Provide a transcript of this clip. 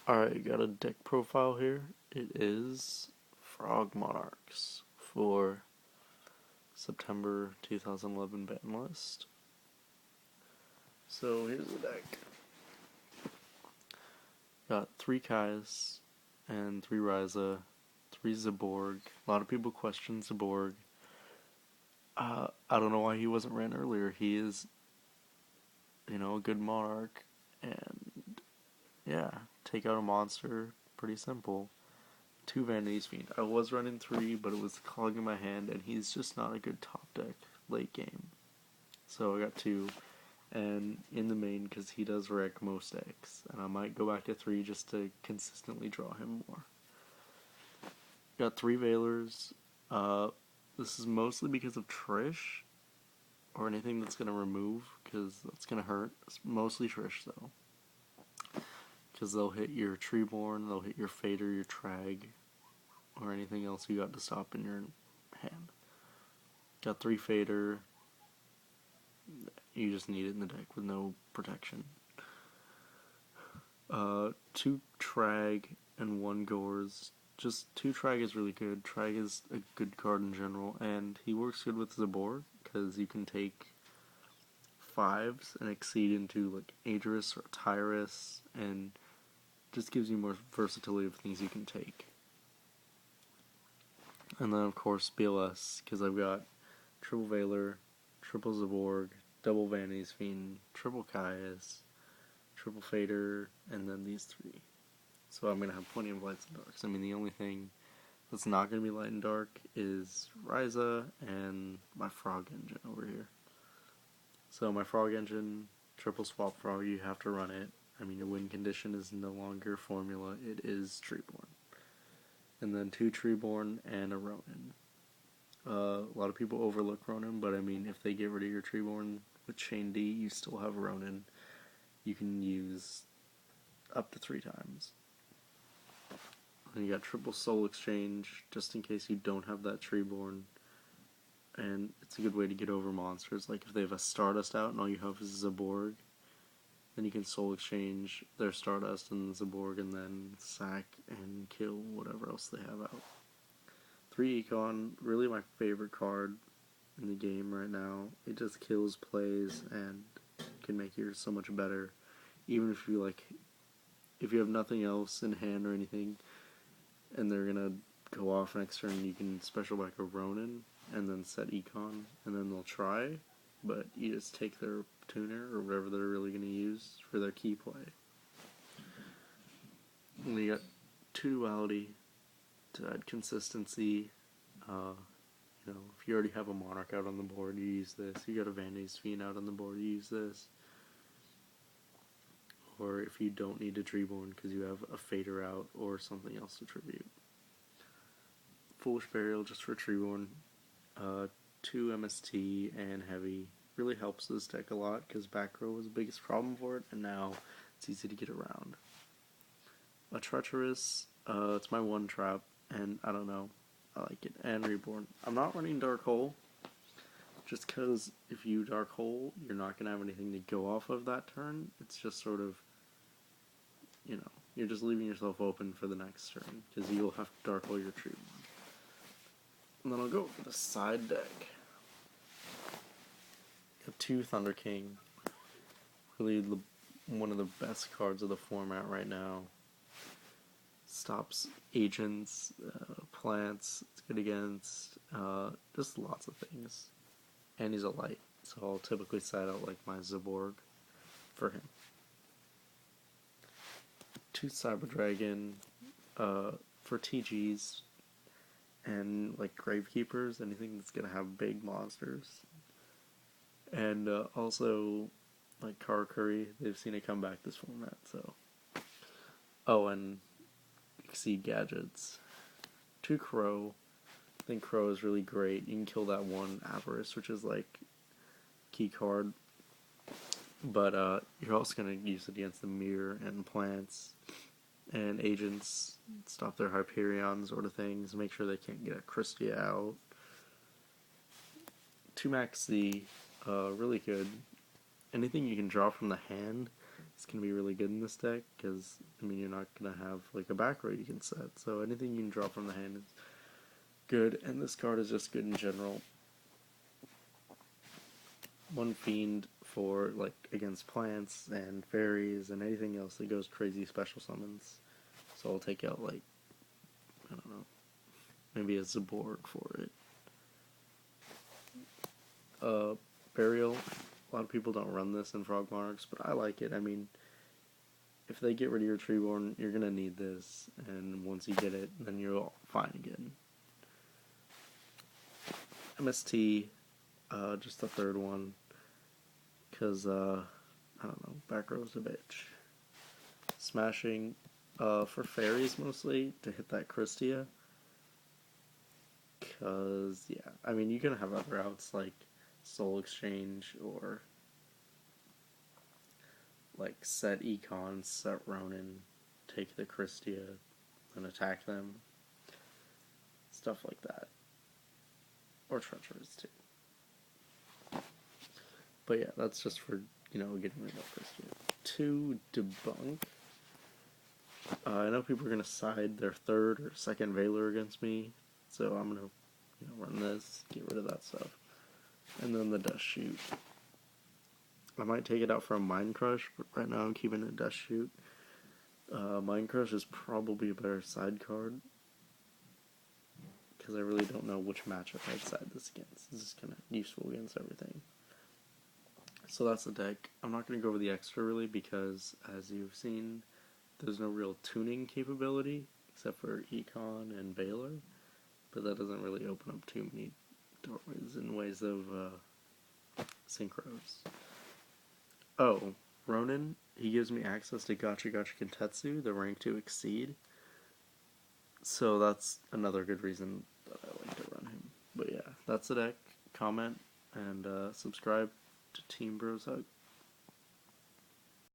Alright, got a deck profile here. It is Frog Monarchs for September 2011 ban list. So here's the deck. Got 3 Kais and 3 Ryza, 3 Zaborg. A lot of people question Zaborg. I don't know why he wasn't ran earlier. He is, a good Monarch. And yeah, take out a monster. Pretty simple. 2 Vanity's Fiend. I was running 3, but it was clogging my hand, and he's just not a good top deck late game. So I got 2, and in the main, because he does wreck most decks, and I might go back to 3 just to consistently draw him more. Got 3 Veilers. This is mostly because of Trish, or anything that's going to remove, because that's going to hurt. It's mostly Trish, though. Because they'll hit your Treeborn, they'll hit your Fader, your Trag, or anything else you got to stop in your hand. Got 3 Fader. You just need it in the deck with no protection. 2 Trag and 1 Gores. Just 2 Trag is really good. Trag is a good card in general, and he works good with Zaborg, because you can take 5s and exceed into like Aedris or Tyrus, and just gives you more versatility of things you can take. And then of course BLS, because I've got triple Veiler, triple Zaborg, double Vanity's Fiend, triple Kaius, triple Fader, and then these 3. So I'm going to have plenty of lights and darks. I mean, the only thing that's not going to be light and dark is Ryza and my Frog Engine over here. So my Frog Engine, triple swap Frog, you have to run it. I mean, your win condition is no longer formula, it is Treeborn. And then 2 Treeborn and a Ronin. A lot of people overlook Ronin, but I mean, if they get rid of your Treeborn with Chain D, you still have Ronin. You can use up to 3 times. And you got triple Soul Exchange, just in case you don't have that Treeborn. And it's a good way to get over monsters. Like if they have a Stardust out and all you have is Zaborg, then you can Soul Exchange their Stardust and Zaborg and then sack and kill whatever else they have out. 3 Econ, really my favorite card in the game right now. It just kills plays and can make yours so much better. Even if you have nothing else in hand or anything, and they're gonna go off next turn, you can special back a Ronin and then set Econ, and then they'll try, but you just take their tuner or whatever they're really gonna use for their key play. And you got 2 Duality to add consistency. If you already have a Monarch out on the board, you use this. You got a Vanity's Fiend out on the board, you use this. Or if you don't need a Treeborn because you have a Fader out or something else to tribute. Foolish Burial just for Treeborn. 2 MST and Heavy. Really helps this deck a lot because back row was the biggest problem for it, and now it's easy to get around. A Treacherous, it's my 1 trap, and I don't know, I like it. And Reborn. I'm not running Dark Hole, just because if you Dark Hole, you're not going to have anything to go off of that turn. It's just sort of, you're just leaving yourself open for the next turn, because you'll have to Dark Hole your Treeborn. And then I'll go for the side deck. Got 2 Thunder King. Really one of the best cards of the format right now. Stops agents, plants, it's good against, just lots of things. And he's a light, so I'll typically side out like my Zaborg for him. 2 Cyber Dragon, for TGs, and like Gravekeepers, anything that's gonna have big monsters. And also like Karakuri, they've seen it come back this format, so. Oh, and Exceed Gadgets. 2 Crow. I think Crow is really great. You can kill that 1 Avarice, which is like key card. But you're also going to use it against the Mirror and plants and agents, stop their Hyperion sort of things, make sure they can't get a Christia out. 2 Max Z, really good. Anything you can draw from the hand It's going to be really good in this deck because, I mean, you're not going to have like a back row you can set. So anything you can draw from the hand is good, and this card is just good in general. One Fiend for like against plants and fairies and anything else that goes crazy special summons. So I'll take out like, I don't know, maybe a Zaborg for it. Burial. A lot of people don't run this in Frog Monarchs, but I like it. I mean, if they get rid of your Treeborn, you're gonna need this, and once you get it, then you're all fine again. MST, just the third one, because, I don't know, back row's a bitch. Smashing, for fairies mostly, to hit that Christia, because, yeah, I mean, you can have other outs like Soul Exchange, or like set Econ, set Ronin, take the Christia, and attack them. Stuff like that. Or Treacherous too. But yeah, that's just for, getting rid of Christia. To debunk, I know people are going to side their third or second Veiler against me, so I'm going to run this, get rid of that stuff. And then the Dust Shoot. I might take it out for a Mind Crush, but right now I'm keeping a Dust Shoot. Mind Crush is probably a better side card, because I really don't know which matchup I'd side this against. This is kind of useful against everything. So that's the deck. I'm not going to go over the extra really, because as you've seen, there's no real tuning capability, except for Econ and Veiler, but that doesn't really open up too many doorways in ways of synchros. Oh, Ronin, he gives me access to Gacha Gacha Kentetsu, the rank to exceed. So that's another good reason that I like to run him. But yeah, that's the deck. Comment and subscribe to Team Bros Hug.